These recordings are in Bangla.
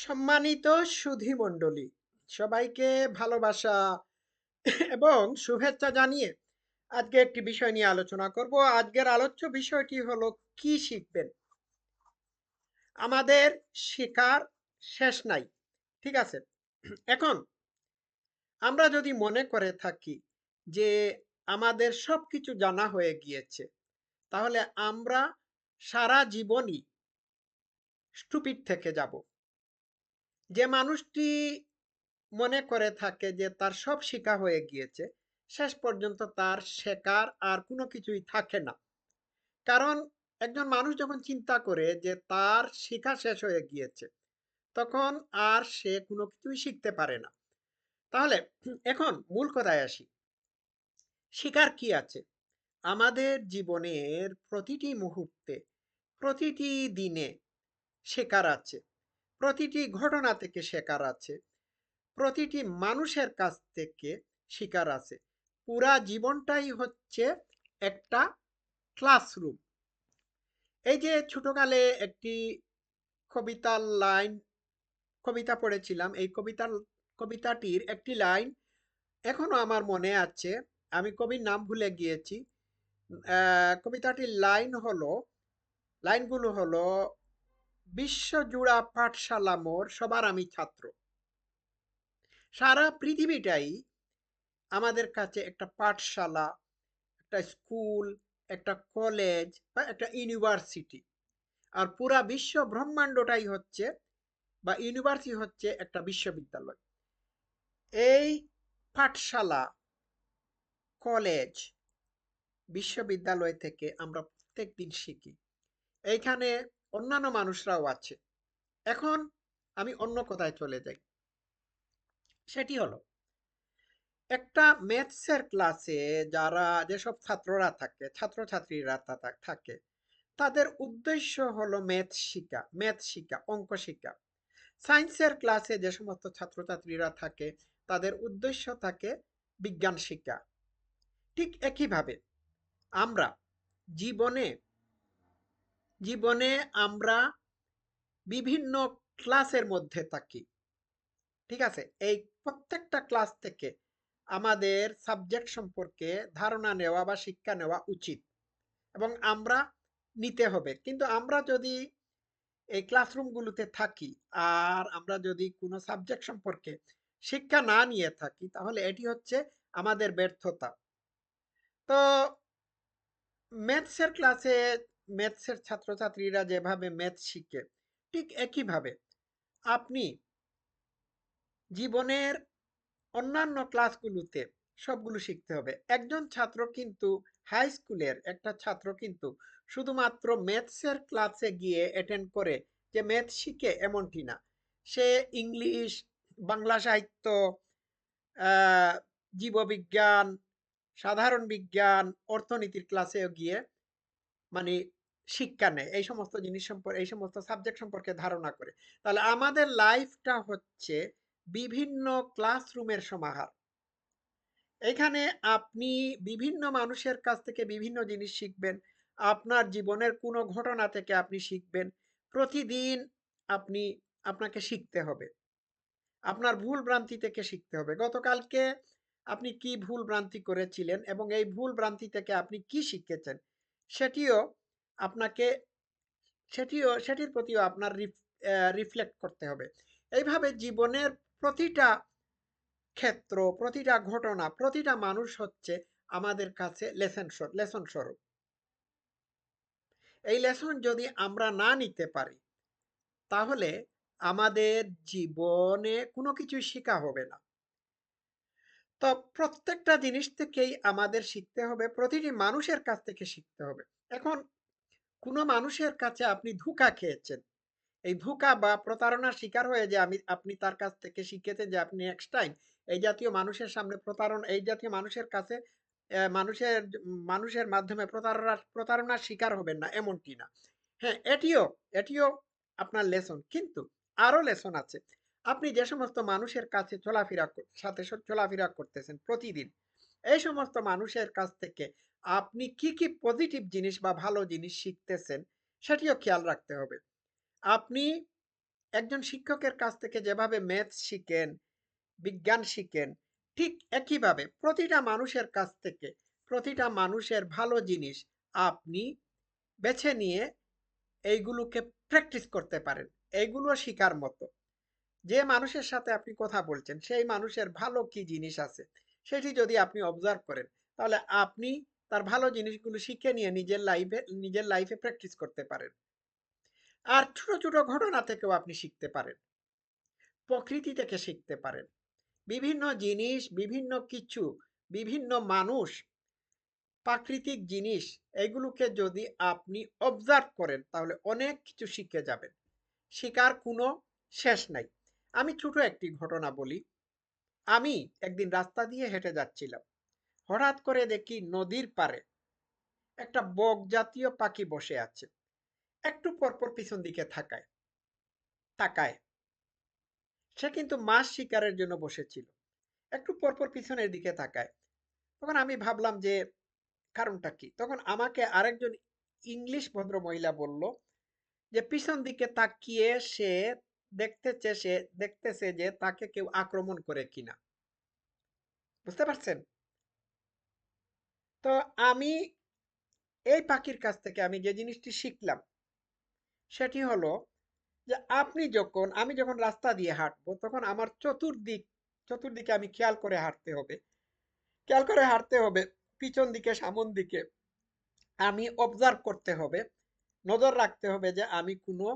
সম্মানিত সুধী মণ্ডলী, সবাইকে ভালোবাসা এবং শুভেচ্ছা জানিয়ে আজকে একটি বিষয় নিয়ে আলোচনা করব। আজকের আলোচ্য বিষয়টি হলো কি শিখবেন। আমাদের শেখার শেষ নাই, ঠিক আছে? এখন আমরা যদি মনে করে থাকি যে আমাদের সবকিছু জানা হয়ে গিয়েছে, তাহলে আমরা সারা জীবনই স্টুপিড থেকে যাব। যে মানুষটি মনে করে থাকে যে তার সব শেখা হয়ে গিয়েছে, শেষ পর্যন্ত তার শেখার আর কোনো কিছুই থাকে না। কারণ একজন মানুষ যখন চিন্তা করে যে তার শেখা শেষ হয়ে গিয়েছে, তখন আর সে কোনো কিছুই শিখতে পারে না। তাহলে এখন মূল কথায় আসি। শেখার কি আছে? আমাদের জীবনের প্রতিটি মুহূর্তে, প্রতিটি দিনে শেখার আছে। প্রতিটি ঘটনা থেকে শেখার আছে। প্রতিটি মানুষের কাছ থেকে শিকার আছে। পুরা জীবনটাই হচ্ছে একটা ক্লাসরুম। এই যে ছোটকালে একটি কবিতার লাইন, কবিতা পড়েছিলাম। এই কবিতাটির একটি লাইন এখনো আমার মনে আছে। আমি কবির নাম ভুলে গিয়েছি। কবিতাটির লাইনগুলো হলো, বিশ্বজুড়া পাঠশালা মোর, সবার আমি ছাত্র। সারা পৃথিবীটাই আমাদের কাছে একটা পাঠশালা, একটা স্কুল, একটা কলেজ বা একটা ইউনিভার্সিটি। আর পুরা বিশ্ব ব্রহ্মাণ্ডটাই হচ্ছে বা ইউনিভার্সিটি হচ্ছে একটা বিশ্ববিদ্যালয়। এই পাঠশালা, কলেজ, বিশ্ববিদ্যালয় থেকে আমরা প্রত্যেক দিন শিখি। এইখানে অন্যান্য মানুষরাও আছে। এখন আমি অন্য কথায় চলে যাই। সেটি হলো, একটা ম্যাথসের ক্লাসে যেসব ছাত্ররা থাকে, ছাত্রছাত্রীরা থাকে, তাদের উদ্দেশ্য হলো ম্যাথ শিখা, অঙ্ক শিখা। সায়েন্সের ক্লাসে যে সমস্ত ছাত্রছাত্রীরা থাকে, তাদের উদ্দেশ্য থাকে বিজ্ঞান শিক্ষা। ঠিক একইভাবে আমরা জীবনে জীবনে আমরা বিভিন্ন ক্লাসের মধ্যে থাকি, ঠিক আছে? এই প্রত্যেকটা ক্লাস থেকে আমাদের সাবজেক্ট সম্পর্কে ধারণা নেওয়া বা শিক্ষা নেওয়া উচিত এবং আমরা নিতে হবে। কিন্তু আমরা যদি এই ক্লাসরুমগুলোতে থাকি আর আমরা যদি কোনো সাবজেক্ট সম্পর্কে শিক্ষা না নিয়ে থাকি, তাহলে এটি হচ্ছে আমাদের ব্যর্থতা। তো ম্যাথসের ক্লাসে ম্যাথসের ছাত্রছাত্রীরা যেভাবে ম্যাথ শিখে, ঠিক একইভাবে আপনি জীবনের অন্যান্য ক্লাসগুলোতে সবগুলো শিখতে হবে। একজন ছাত্র কিন্তু, হাই স্কুলের একটা ছাত্র কিন্তু শুধুমাত্র ম্যাথসের ক্লাসে গিয়ে অ্যাটেন্ড করে যে ম্যাথ শিখে, এমনটি না। সে ইংলিশ, বাংলা সাহিত্য, আহ, জীববিজ্ঞান, সাধারণ বিজ্ঞান, অর্থনীতির ক্লাসেও গিয়ে মানে শিক্ষা নেয়, এই সমস্ত জিনিস সম্পর্কে, এই সমস্ত সাবজেক্ট সম্পর্কে ধারণা করে। তাহলে আমাদের লাইফটা হচ্ছে বিভিন্ন ক্লাসরুমের সমাহার। এখানে আপনি বিভিন্ন মানুষের কাছ থেকে বিভিন্ন জিনিস শিখবেন। আপনার জীবনের কোনো ঘটনা থেকে আপনি শিখবেন। প্রতিদিন আপনি আপনাকে শিখতে হবে। আপনার ভুল ভ্রান্তি থেকে শিখতে হবে। গতকালকে আপনি কি ভুল ভ্রান্তি করেছিলেন এবং এই ভুল ভ্রান্তি থেকে আপনি কি শিখেছেন, সেটিও আপনাকে সেটির প্রতিও আপনার রিফ্লেক্ট করতে হবে। এইভাবে জীবনের প্রতিটা ক্ষেত্র, প্রতিটা ঘটনা, প্রতিটা মানুষ হচ্ছে আমাদের কাছে লেসন স্বরূপ। এই লেসন যদি আমরা না নিতে পারি, তাহলে আমাদের জীবনে কোনো কিছুই শেখা হবে না। তো প্রত্যেকটা জিনিস থেকেই আমাদের শিখতে হবে, প্রতিটি মানুষের কাছ থেকে শিখতে হবে। এখন কোনো মানুষের কাছে আপনি ধোঁকা খেয়েছেন, এই ধোঁকা বা প্রতারণার শিকার হয়ে যে আপনি তার কাছ থেকে শিখেছেন যে আপনি নেক্সট টাইম এই জাতীয় মানুষের সামনে এই জাতীয় মানুষের কাছে মানুষের মাধ্যমে প্রতারণার শিকার হবেন না, এমনটি না। হ্যাঁ, এটিও আপনার লেসন, কিন্তু আরো লেসন আছে। আপনি যে সমস্ত মানুষের কাছে চলাফেরা করতেছেন প্রতিদিন, এই সমস্ত মানুষের কাছ থেকে আপনি কি কি পজিটিভ জিনিস বা ভালো জিনিস শিখতেছেন, সেটিও খেয়াল রাখতে হবে। আপনি একজন শিক্ষকের কাছ থেকে যেভাবে ম্যাথস শিখেন, বিজ্ঞান শিখেন, ঠিক একইভাবে প্রতিটা মানুষের কাছ থেকে প্রতিটা মানুষের ভালো জিনিস আপনি বেছে নিয়ে এইগুলোকে প্র্যাকটিস করতে পারেন। এইগুলো শিখার মতো। যে মানুষের সাথে আপনি কথা বলছেন, সেই মানুষের ভালো কি জিনিস আছে, সেটি যদি আপনি অবজার্ভ করেন, তাহলে আপনি তার ভালো জিনিসগুলো শিখে নিয়ে নিজের লাইফে প্র্যাকটিস করতে পারেন। আর ছোট, ছোট ঘটনা থেকেও আপনি শিখতে পারেন। প্রকৃতি থেকে শিখতে পারেন। বিভিন্ন জিনিস, বিভিন্ন কিছু, বিভিন্ন মানুষ, প্রাকৃতিক জিনিস এগুলোকে যদি আপনি অবজার্ভ করেন তাহলে অনেক কিছু শিখে যাবেন। শেখার কোনো শেষ নাই। আমি ছোট একটি ঘটনা বলি। আমি একদিন রাস্তা দিয়ে হেঁটে যাচ্ছিলাম। হঠাৎ করে দেখি নদীর পাড়ে একটা বক জাতীয় পাখি বসে আছে। একটু পরপর পিছন দিকে তাকায়। সে কিন্তু মাছ শিকারের জন্য বসেছিল। একটু পরপর পিছনের দিকে তাকায়। তখন আমি ভাবলাম যে কারণটা কি? তখন আমাকে আরেকজন ইংলিশ ভদ্রমহিলা বলল যে পিছন দিকে তাকিয়ে সে দেখতেছে যে তাকে কেউ আক্রমণ করে কিনা। বুঝতে পারছেন? তো আমি এই পাখির কাছ থেকে আমি যে জিনিসটি শিখলাম সেটি হলো যে আমি যখন রাস্তা দিয়ে হাঁটবো তখন আমার চতুর্দিকে আমি খেয়াল করে হাঁটতে হবে, পিছন দিকে সামন দিকে আমি অবজার্ভ করতে হবে, নজর রাখতে হবে যে আমি কোনো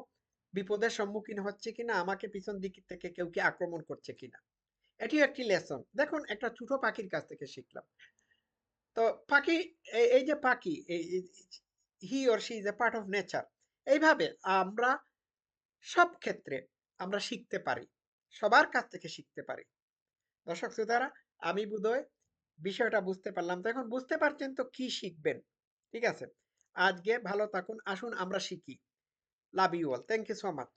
বিপদের সম্মুখীন হচ্ছে কিনা, আমাকে পিছন দিক থেকে কেউ কি আক্রমণ করছে কিনা। এটিও একটি লেসন, দেখুন একটা ছোট পাখির কাছ থেকে শিখলাম। তো পাখি, এই যে পাখি, he or she is a part of nature. এইভাবে আমরা সব ক্ষেত্রে আমরা শিখতে পারি, সবার কাছ থেকে শিখতে পারি। দর্শক শ্রোতারা, আমি বোধহয় বিষয়টা বুঝতে পারলাম। তো এখন বুঝতে পারছেন তো কি শিখবেন। ঠিক আছে, আজকে ভালো থাকুন, আসুন আমরা শিখি। Love you all, thank you so much.